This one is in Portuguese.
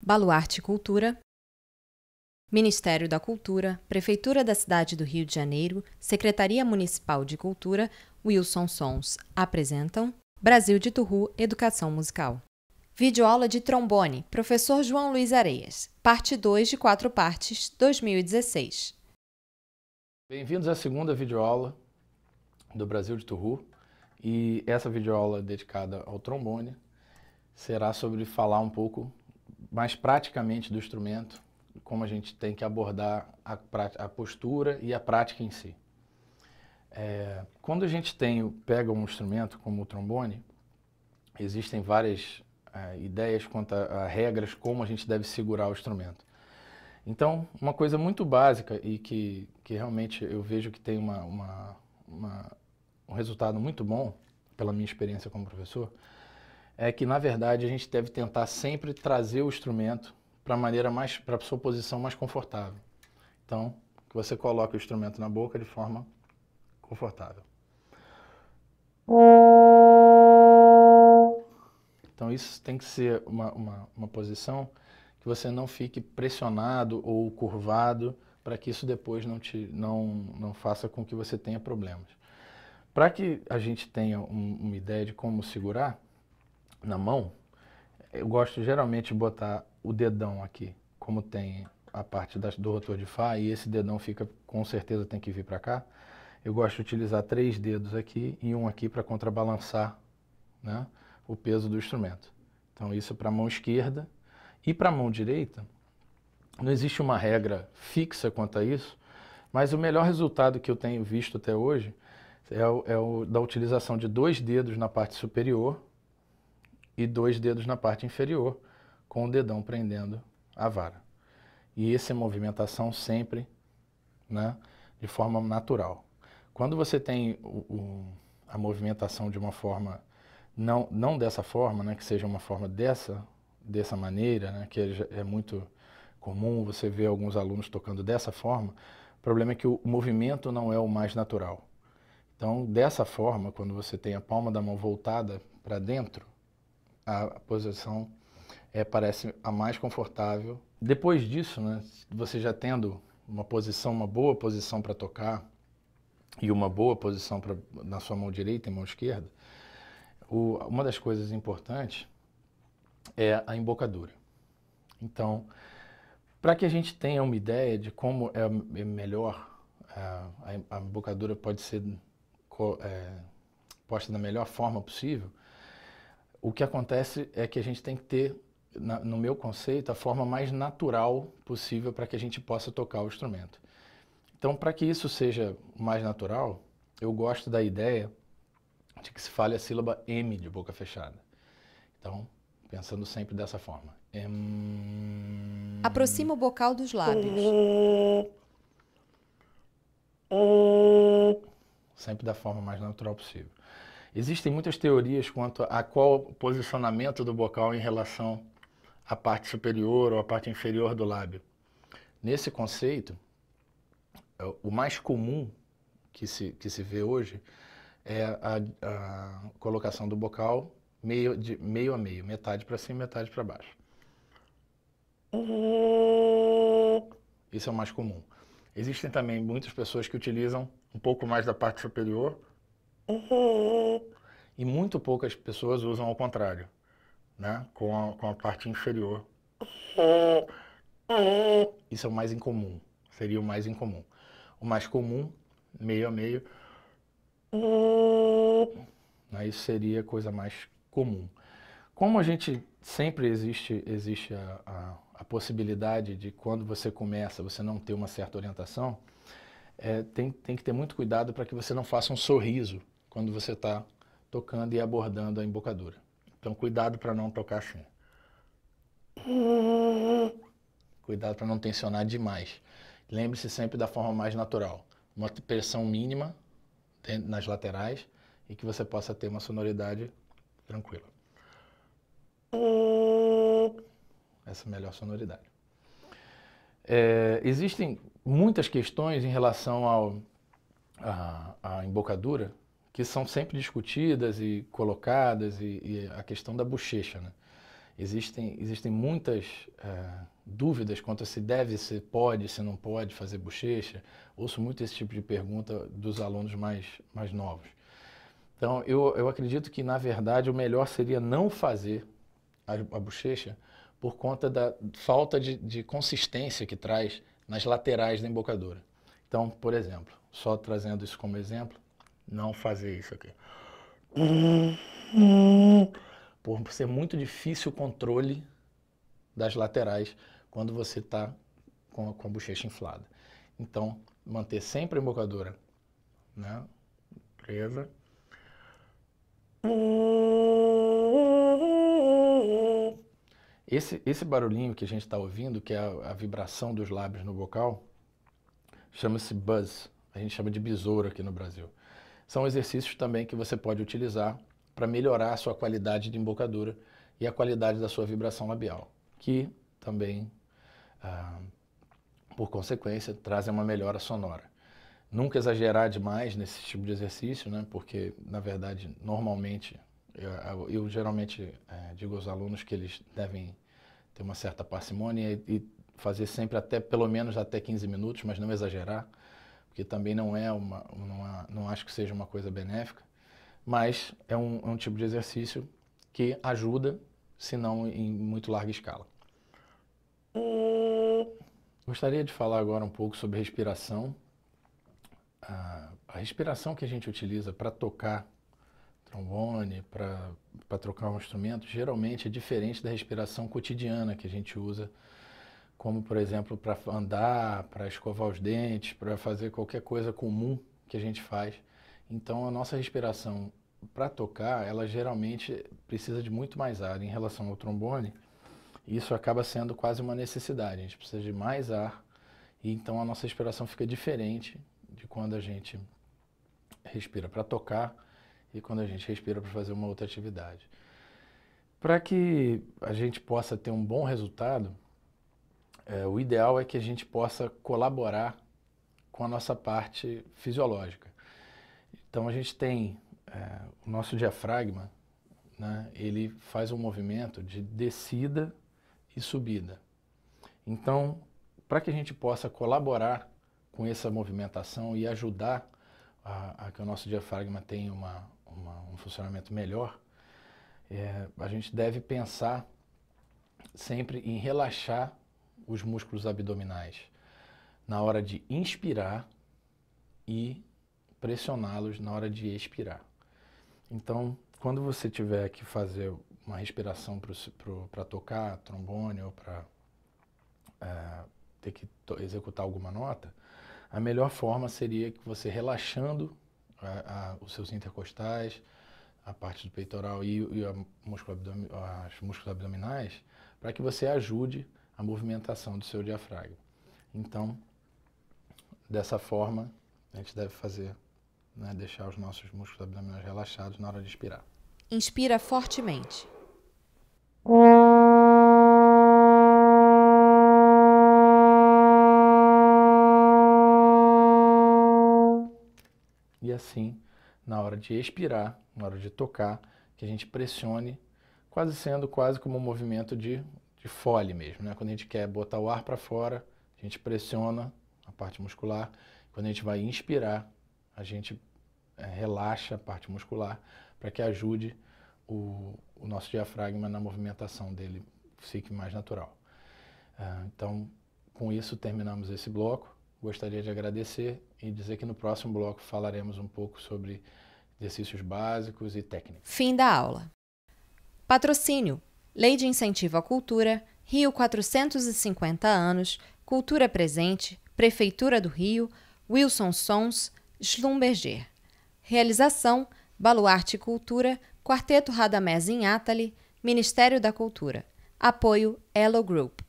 Baluarte Cultura, Ministério da Cultura, Prefeitura da Cidade do Rio de Janeiro, Secretaria Municipal de Cultura, Wilson Sons apresentam Brasil de Turru Educação Musical. Videoaula de trombone, Professor João Luiz Areias, parte 2 de 4 partes, 2016. Bem-vindos à segunda videoaula do Brasil de Turru, e essa videoaula dedicada ao trombone será sobre falar um pouco mais praticamente do instrumento, como a gente tem que abordar a postura e a prática em si. Quando a gente pega um instrumento como o trombone, existem várias ideias quanto a regras como a gente deve segurar o instrumento. Então, uma coisa muito básica e que realmente eu vejo que tem um resultado muito bom, pela minha experiência como professor, é que, na verdade, a gente deve tentar sempre trazer o instrumento para a sua posição mais confortável. Então, que você coloque o instrumento na boca de forma confortável. Então, isso tem que ser uma posição que você não fique pressionado ou curvado, para que isso depois não faça com que você tenha problemas. Para que a gente tenha uma ideia de como segurar na mão, eu gosto geralmente de botar o dedão aqui, como tem a parte do rotor de Fá, e esse dedão com certeza tem que vir para cá. Eu gosto de utilizar 3 dedos aqui e um aqui para contrabalançar, né, o peso do instrumento. Então isso para a mão esquerda. E para a mão direita, não existe uma regra fixa quanto a isso, mas o melhor resultado que eu tenho visto até hoje é o da utilização de 2 dedos na parte superior e 2 dedos na parte inferior, com o dedão prendendo a vara. E essa é movimentação sempre, né, de forma natural. Quando você tem a movimentação de uma forma, não dessa forma, né, que seja uma forma dessa maneira, né, que é muito comum você ver alguns alunos tocando dessa forma, o problema é que o movimento não é o mais natural. Então, dessa forma, quando você tem a palma da mão voltada para dentro, a posição parece a mais confortável. Depois disso, né, você já tendo uma boa posição para tocar e uma boa posição na sua mão direita e mão esquerda, uma das coisas importantes é a embocadura. Então, para que a gente tenha uma ideia de como é melhor, a embocadura pode ser posta da melhor forma possível, o que acontece é que a gente tem que ter, no meu conceito, a forma mais natural possível para que a gente possa tocar o instrumento. Então, para que isso seja mais natural, eu gosto da ideia de que se fale a sílaba M de boca fechada. Então, pensando sempre dessa forma. Aproxima o bocal dos lábios. Sempre da forma mais natural possível. Existem muitas teorias quanto a qual o posicionamento do bocal em relação à parte superior ou à parte inferior do lábio. Nesse conceito, o mais comum que se vê hoje é a colocação do bocal meio a meio, metade para cima e metade para baixo. Isso é o mais comum. Existem também muitas pessoas que utilizam um pouco mais da parte superior e muito poucas pessoas usam ao contrário, né? Com a parte inferior. Isso é o mais incomum, seria o mais incomum. O mais comum, meio a meio, né? Isso seria a coisa mais comum. Como a gente sempre existe a possibilidade de quando você começa, você não ter uma certa orientação, tem que ter muito cuidado para que você não faça um sorriso quando você está tocando e abordando a embocadura. Então, cuidado para não tocar assim. Cuidado para não tensionar demais. Lembre-se sempre da forma mais natural. Uma pressão mínima nas laterais e que você possa ter uma sonoridade tranquila. Essa é a melhor sonoridade. Existem muitas questões em relação à embocadura que são sempre discutidas e colocadas, e a questão da bochecha, né? Existem muitas dúvidas quanto a se deve, se pode, se não pode fazer bochecha. Ouço muito esse tipo de pergunta dos alunos mais novos. Então, eu acredito que, na verdade, o melhor seria não fazer a bochecha por conta da falta de consistência que traz nas laterais da embocadura. Então, por exemplo, só trazendo isso como exemplo, não fazer isso aqui. Por ser muito difícil o controle das laterais quando você está com a bochecha inflada. Então, manter sempre a embocadura, né, presa. Esse barulhinho que a gente está ouvindo, que é a vibração dos lábios no bocal, chama-se buzz. A gente chama de besouro aqui no Brasil. São exercícios também que você pode utilizar para melhorar a sua qualidade de embocadura e a qualidade da sua vibração labial, que também, por consequência, trazem uma melhora sonora. Nunca exagerar demais nesse tipo de exercício, né? Porque, na verdade, normalmente, eu geralmente digo aos alunos que eles devem ter uma certa parcimônia e fazer sempre pelo menos até 15 minutos, mas não exagerar, porque também não acho que seja uma coisa benéfica, mas é um tipo de exercício que ajuda, se não em muito larga escala. Gostaria de falar agora um pouco sobre respiração. A respiração que a gente utiliza para tocar trombone, para tocar um instrumento, geralmente é diferente da respiração cotidiana que a gente usa, como, por exemplo, para andar, para escovar os dentes, para fazer qualquer coisa comum que a gente faz. Então, a nossa respiração para tocar, ela geralmente precisa de muito mais ar em relação ao trombone. Isso acaba sendo quase uma necessidade, a gente precisa de mais ar, e então a nossa respiração fica diferente de quando a gente respira para tocar e quando a gente respira para fazer uma outra atividade. Para que a gente possa ter um bom resultado, o ideal é que a gente possa colaborar com a nossa parte fisiológica. Então a gente tem o nosso diafragma, né, ele faz um movimento de descida e subida. Então, para que a gente possa colaborar com essa movimentação e ajudar a que o nosso diafragma tenha um funcionamento melhor, a gente deve pensar sempre em relaxar os músculos abdominais na hora de inspirar e pressioná-los na hora de expirar. Então, quando você tiver que fazer uma respiração para tocar trombone ou para ter que executar alguma nota, a melhor forma seria que você relaxando os seus intercostais, a parte do peitoral e os músculos abdominais, para que você ajude a movimentação do seu diafragma. Então, dessa forma, a gente deve fazer, né, deixar os nossos músculos abdominais relaxados na hora de expirar. Inspira fortemente. E assim, na hora de expirar, na hora de tocar, que a gente pressione, sendo quase como um movimento de Foley mesmo, né? Quando a gente quer botar o ar para fora, a gente pressiona a parte muscular. Quando a gente vai inspirar, a gente relaxa a parte muscular para que ajude o nosso diafragma na movimentação dele, fique mais natural. Então, com isso terminamos esse bloco. Gostaria de agradecer e dizer que no próximo bloco falaremos um pouco sobre exercícios básicos e técnicas. Fim da aula. Patrocínio: Lei de Incentivo à Cultura, Rio 450 anos, Cultura Presente, Prefeitura do Rio, Wilson Sons, Schlumberger. Realização: Baluarte Cultura, Quarteto Radamés Inátali, Ministério da Cultura. Apoio: Elo Group.